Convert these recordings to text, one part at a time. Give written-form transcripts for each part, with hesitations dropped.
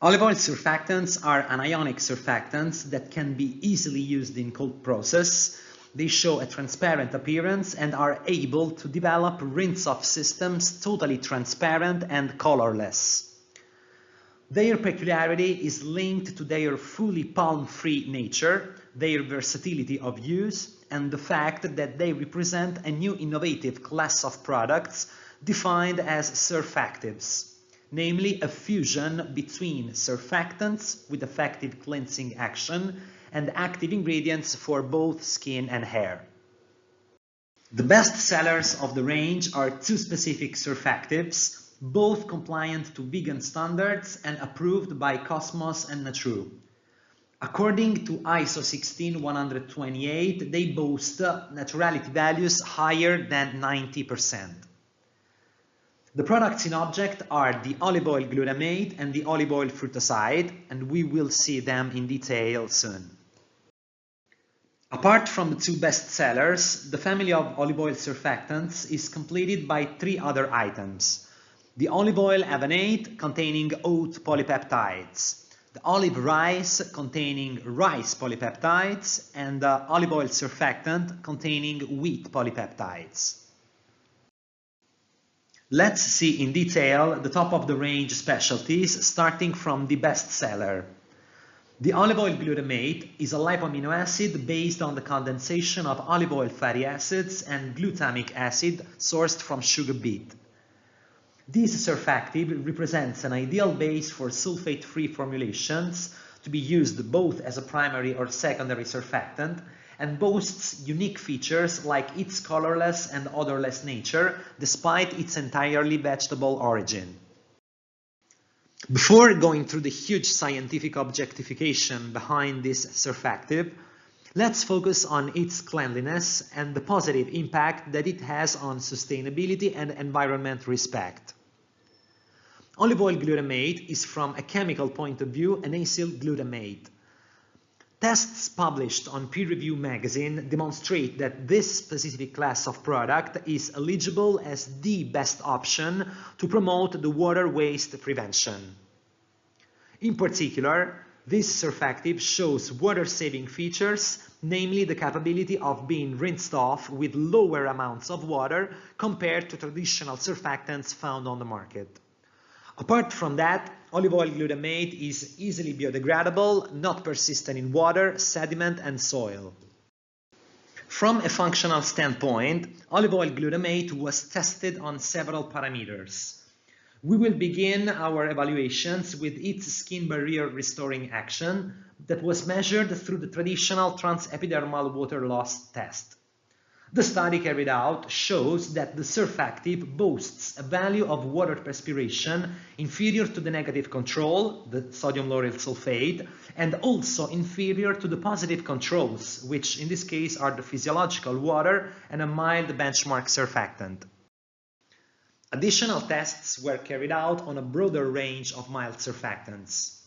Olivoil surfactants are anionic surfactants that can be easily used in cold process. They show a transparent appearance and are able to develop rinse-off systems totally transparent and colorless. Their peculiarity is linked to their fully palm-free nature, their versatility of use, and the fact that they represent a new innovative class of products defined as surfactives, namely a fusion between surfactants with effective cleansing action and active ingredients for both skin and hair. The best sellers of the range are two specific surfactives, both compliant to vegan standards and approved by Cosmos and Naturu. According to ISO 16128, they boast naturality values higher than 90%. The products in object are the Olivoil glutamate and the Olivoil fructoside, and we will see them in detail soon. Apart from the two best sellers, the family of Olivoil surfactants is completed by three other items. The Olivoil avenate containing oat polypeptides, the olive rice containing rice polypeptides, and the Olivoil surfactant containing wheat polypeptides. Let's see in detail the top of the range specialties, starting from the best seller. The Olivoil glutamate is a lipoamino acid based on the condensation of olive oil fatty acids and glutamic acid sourced from sugar beet. This surfactant represents an ideal base for sulfate-free formulations to be used both as a primary or secondary surfactant, and boasts unique features like its colorless and odorless nature despite its entirely vegetable origin. Before going through the huge scientific objectification behind this surfactant, let's focus on its cleanliness and the positive impact that it has on sustainability and environment respect. Olivoil glutamate is, from a chemical point of view, an acyl glutamate. Tests published on peer-reviewed magazine demonstrate that this specific class of product is eligible as the best option to promote the water waste prevention. In particular, this surfactant shows water-saving features, namely the capability of being rinsed off with lower amounts of water compared to traditional surfactants found on the market. Apart from that, Olivoil glutamate is easily biodegradable, not persistent in water, sediment, and soil. From a functional standpoint, Olivoil glutamate was tested on several parameters. We will begin our evaluations with its skin barrier restoring action that was measured through the traditional transepidermal water loss test. The study carried out shows that the surfactant boasts a value of water perspiration inferior to the negative control, the sodium lauryl sulfate, and also inferior to the positive controls, which in this case are the physiological water and a mild benchmark surfactant. Additional tests were carried out on a broader range of mild surfactants.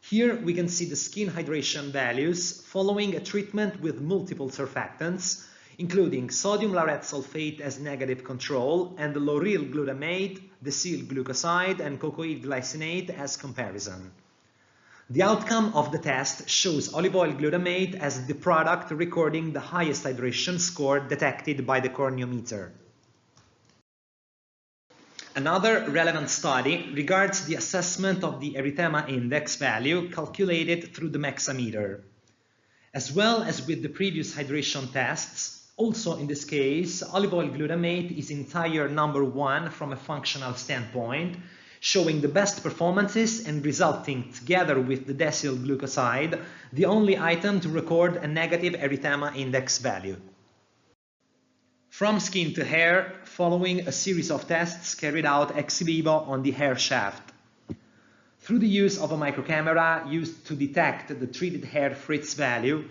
Here we can see the skin hydration values following a treatment with multiple surfactants, including sodium laureth sulfate as negative control and the lauryl glutamate, decyl glucoside, and cocoid glycinate as comparison. The outcome of the test shows Olivoil glutamate as the product recording the highest hydration score detected by the corneometer. Another relevant study regards the assessment of the erythema index value calculated through the mexameter. As well as with the previous hydration tests, also in this case, Olivoil glutamate is entire number one from a functional standpoint, showing the best performances and resulting, together with the decyl glucoside, the only item to record a negative erythema index value. From skin to hair, following a series of tests carried out ex vivo on the hair shaft. Through the use of a microcamera used to detect the treated hair frizz value,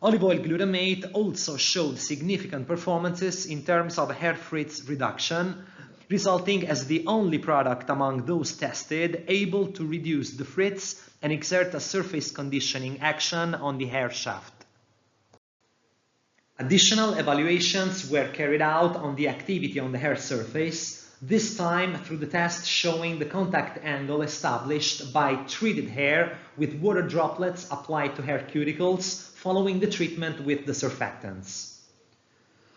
Olivoil glutamate also showed significant performances in terms of hair frizz reduction, resulting as the only product among those tested able to reduce the frizz and exert a surface conditioning action on the hair shaft. Additional evaluations were carried out on the activity on the hair surface, this time through the test showing the contact angle established by treated hair with water droplets applied to hair cuticles following the treatment with the surfactants.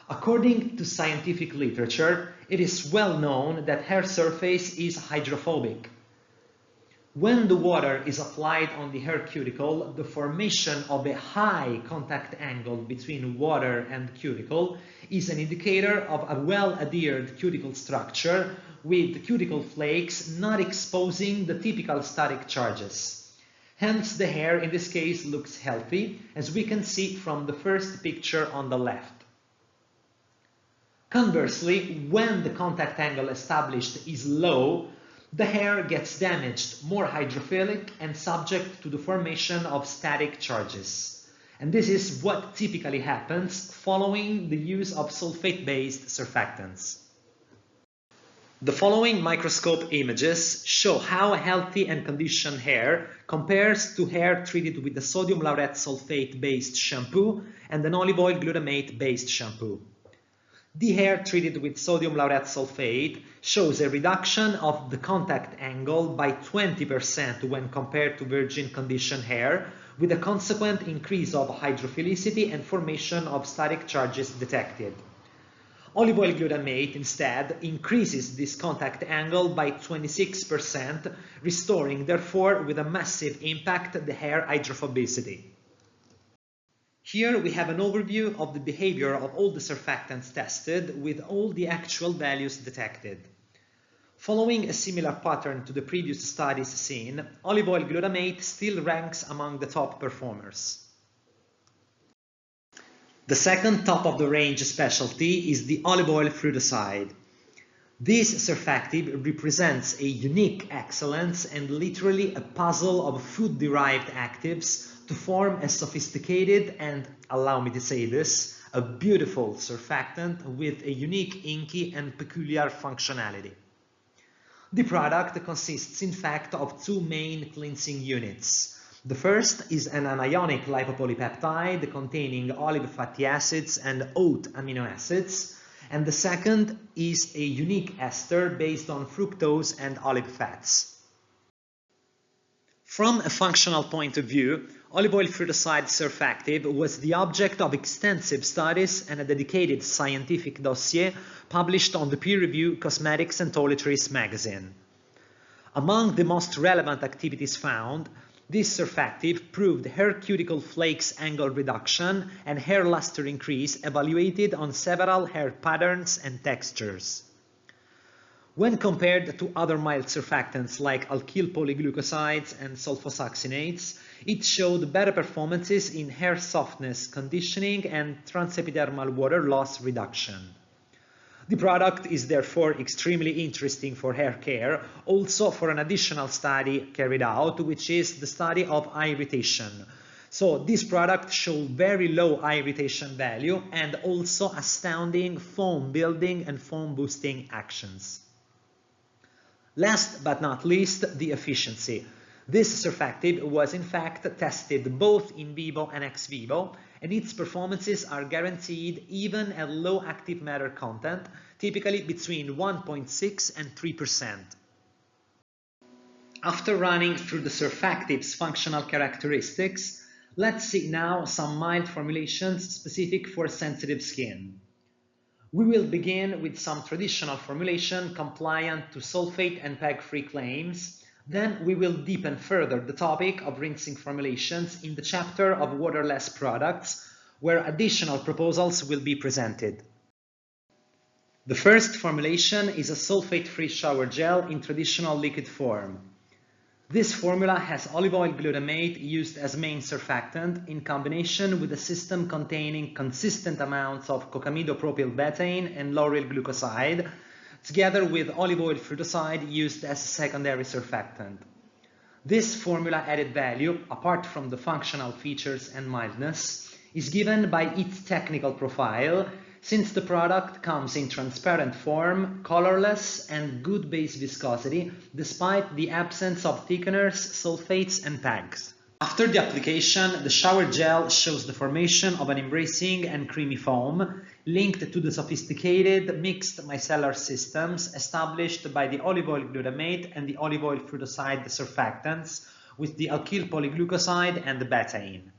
According to scientific literature, it is well known that hair surface is hydrophobic. When the water is applied on the hair cuticle, the formation of a high contact angle between water and cuticle is an indicator of a well-adhered cuticle structure with cuticle flakes not exposing the typical static charges. Hence, the hair in this case looks healthy, as we can see from the first picture on the left. Conversely, when the contact angle established is low, the hair gets damaged, more hydrophilic, and subject to the formation of static charges. And this is what typically happens following the use of sulfate-based surfactants. The following microscope images show how healthy and conditioned hair compares to hair treated with the sodium laureth sulfate-based shampoo and an olive oil glutamate-based shampoo. The hair treated with sodium laureth sulfate shows a reduction of the contact angle by 20% when compared to virgin conditioned hair, with a consequent increase of hydrophilicity and formation of static charges detected. Olive oil glutamate instead increases this contact angle by 26%, restoring therefore with a massive impact the hair hydrophobicity. Here we have an overview of the behavior of all the surfactants tested with all the actual values detected. Following a similar pattern to the previous studies seen, olive oil glutamate still ranks among the top performers. The second top-of-the-range specialty is the olive oil fruticide. This surfactant represents a unique excellence and literally a puzzle of food-derived actives to form a sophisticated and, allow me to say this, a beautiful surfactant with a unique inky and peculiar functionality. The product consists in fact of two main cleansing units. The first is an anionic lipopolypeptide containing olive fatty acids and oat amino acids, and the second is a unique ester based on fructose and olive fats. From a functional point of view, olive oil fruticide surfactant was the object of extensive studies and a dedicated scientific dossier published on the peer-reviewed Cosmetics and Toiletries magazine. Among the most relevant activities found, this surfactant proved hair cuticle flakes angle reduction and hair luster increase evaluated on several hair patterns and textures. When compared to other mild surfactants like alkyl polyglucosides and sulfosuccinates, it showed better performances in hair softness conditioning and transepidermal water loss reduction. The product is therefore extremely interesting for hair care, also for an additional study carried out, which is the study of eye irritation. So this product showed very low eye irritation value and also astounding foam building and foam boosting actions. Last but not least, the efficiency. This surfactant was in fact tested both in vivo and ex vivo, and its performances are guaranteed even at low active matter content, typically between 1.6 and 3%. After running through the surfactant's functional characteristics, let's see now some mild formulations specific for sensitive skin. We will begin with some traditional formulation compliant to sulfate and PEG-free claims. Then we will deepen further the topic of rinsing formulations in the chapter of waterless products, where additional proposals will be presented. The first formulation is a sulfate-free shower gel in traditional liquid form. This formula has olive oil glutamate used as main surfactant in combination with a system containing consistent amounts of cocamidopropylbetaine and lauryl glucoside, together with olive oil fruticide used as a secondary surfactant. This formula added value, apart from the functional features and mildness, is given by its technical profile, since the product comes in transparent form, colorless, and good base viscosity, despite the absence of thickeners, sulfates, and PEGs. After the application, the shower gel shows the formation of an embracing and creamy foam, linked to the sophisticated mixed micellar systems established by the Olivoil glutamate and the Olivoil fructoside surfactants with the alkyl polyglucoside and the betaine.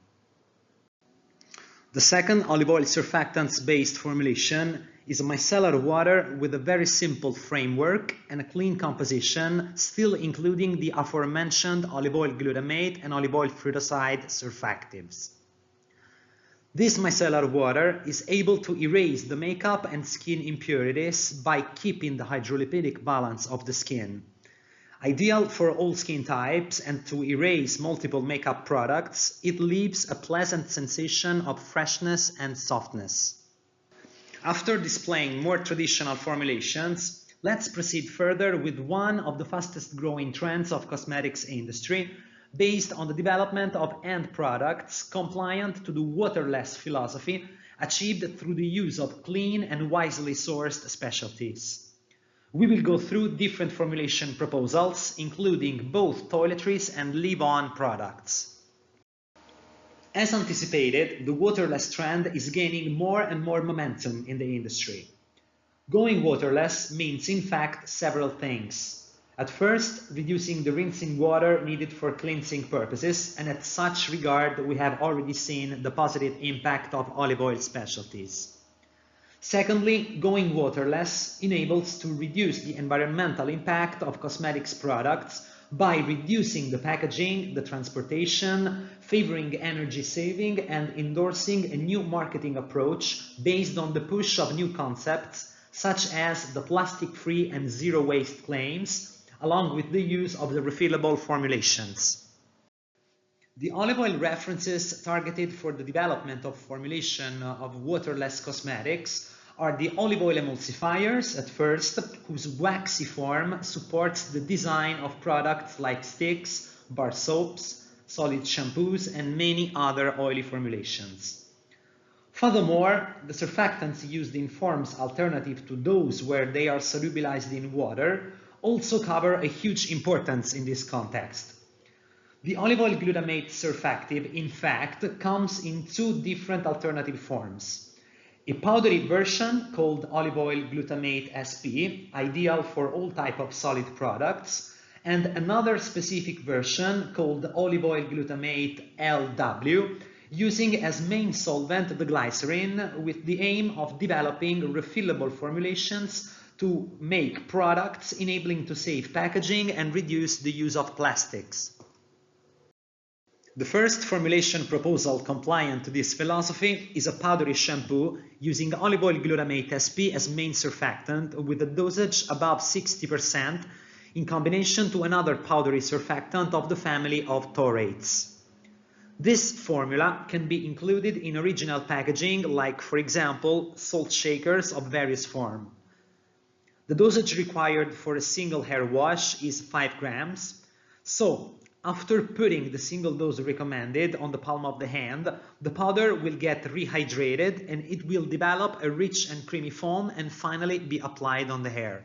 The second Olivoil surfactants-based formulation is a micellar water with a very simple framework and a clean composition, still including the aforementioned Olivoil glutamate and Olivoil fructoside surfactants. This micellar water is able to erase the makeup and skin impurities by keeping the hydrolipidic balance of the skin. Ideal for all skin types and to erase multiple makeup products, it leaves a pleasant sensation of freshness and softness. After displaying more traditional formulations, let's proceed further with one of the fastest growing trends of cosmetics industry, based on the development of end products compliant to the waterless philosophy achieved through the use of clean and wisely sourced specialties. We will go through different formulation proposals, including both toiletries and leave-on products. As anticipated, the waterless trend is gaining more and more momentum in the industry. Going waterless means, in fact, several things. At first, reducing the rinsing water needed for cleansing purposes, and at such regard we have already seen the positive impact of olive oil specialties. Secondly, going waterless enables to reduce the environmental impact of cosmetics products by reducing the packaging, the transportation, favoring energy saving, and endorsing a new marketing approach based on the push of new concepts such as the plastic-free and zero-waste claims, along with the use of the refillable formulations. The olive oil references targeted for the development of formulation of waterless cosmetics are the olive oil emulsifiers at first, whose waxy form supports the design of products like sticks, bar soaps, solid shampoos, and many other oily formulations. Furthermore, the surfactants used in forms alternative to those where they are solubilized in water also cover a huge importance in this context. The Olivoil glutamate surfactant, in fact, comes in two different alternative forms. A powdery version called Olivoil glutamate SP, ideal for all types of solid products, and another specific version called Olivoil glutamate LW, using as main solvent the glycerin with the aim of developing refillable formulations to make products enabling to save packaging and reduce the use of plastics. The first formulation proposal compliant to this philosophy is a powdery shampoo using Olivoil glutamate SP as main surfactant with a dosage above 60% in combination to another powdery surfactant of the family of taurates. This formula can be included in original packaging like, for example, salt shakers of various forms. The dosage required for a single hair wash is 5 grams. So, after putting the single dose recommended on the palm of the hand, the powder will get rehydrated and it will develop a rich and creamy foam and finally be applied on the hair.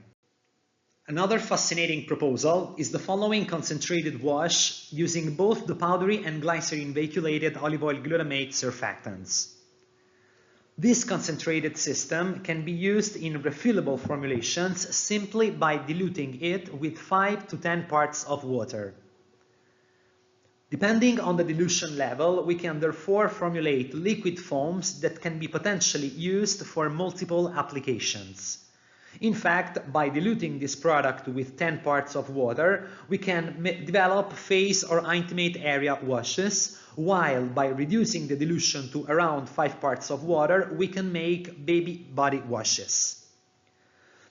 Another fascinating proposal is the following concentrated wash using both the powdery and glycerin vacuolated olive oil glutamate surfactants. This concentrated system can be used in refillable formulations simply by diluting it with 5 to 10 parts of water. Depending on the dilution level, we can therefore formulate liquid foams that can be potentially used for multiple applications. In fact, by diluting this product with 10 parts of water, we can develop face or intimate area washes, while by reducing the dilution to around 5 parts of water, we can make baby body washes.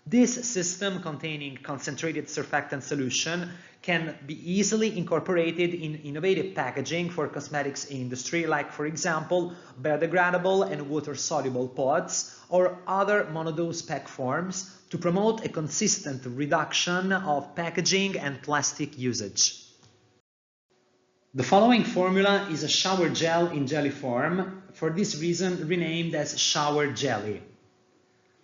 This system containing concentrated surfactant solution can be easily incorporated in innovative packaging for cosmetics industry, like for example biodegradable and water-soluble pods or other monodose pack forms to promote a consistent reduction of packaging and plastic usage. The following formula is a shower gel in jelly form, for this reason renamed as shower jelly.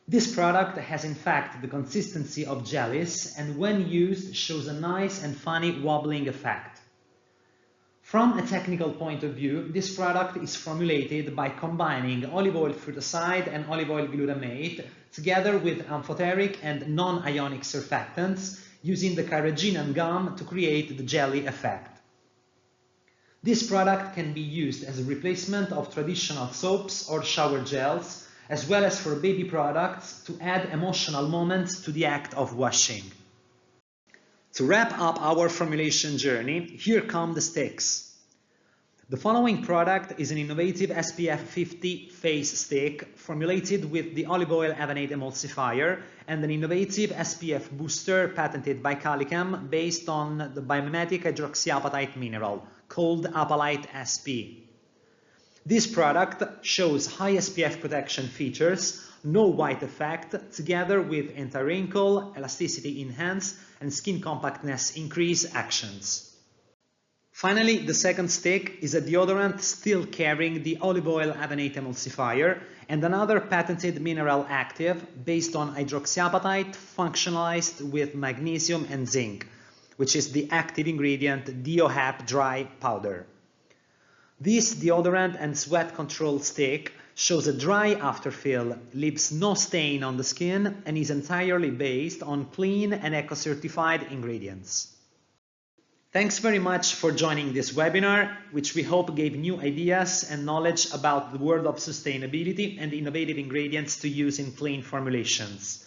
This product has in fact the consistency of jellies and when used shows a nice and funny wobbling effect. From a technical point of view, this product is formulated by combining olive oil fruticide and olive oil glutamate together with amphoteric and non-ionic surfactants using the carrageenan gum to create the jelly effect. This product can be used as a replacement of traditional soaps or shower gels, as well as for baby products to add emotional moments to the act of washing. To wrap up our formulation journey, here come the sticks. The following product is an innovative SPF 50 face stick formulated with the olive oil Avanade emulsifier and an innovative SPF booster patented by Calicam based on the biomimetic hydroxyapatite mineral called Apalite SP. This product shows high SPF protection features, no white effect, together with anti-wrinkle, elasticity enhance, and skin compactness increase actions. Finally, the second stick is a deodorant still carrying the olive oil Avanade emulsifier and another patented mineral active based on hydroxyapatite functionalized with magnesium and zinc, which is the active ingredient DeoHap Dry Powder. This deodorant and sweat control stick shows a dry afterfill, leaves no stain on the skin, and is entirely based on clean and eco-certified ingredients. Thanks very much for joining this webinar, which we hope gave new ideas and knowledge about the world of sustainability and innovative ingredients to use in clean formulations.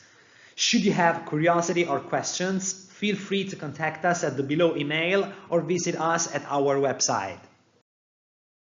Should you have curiosity or questions, feel free to contact us at the below email or visit us at our website.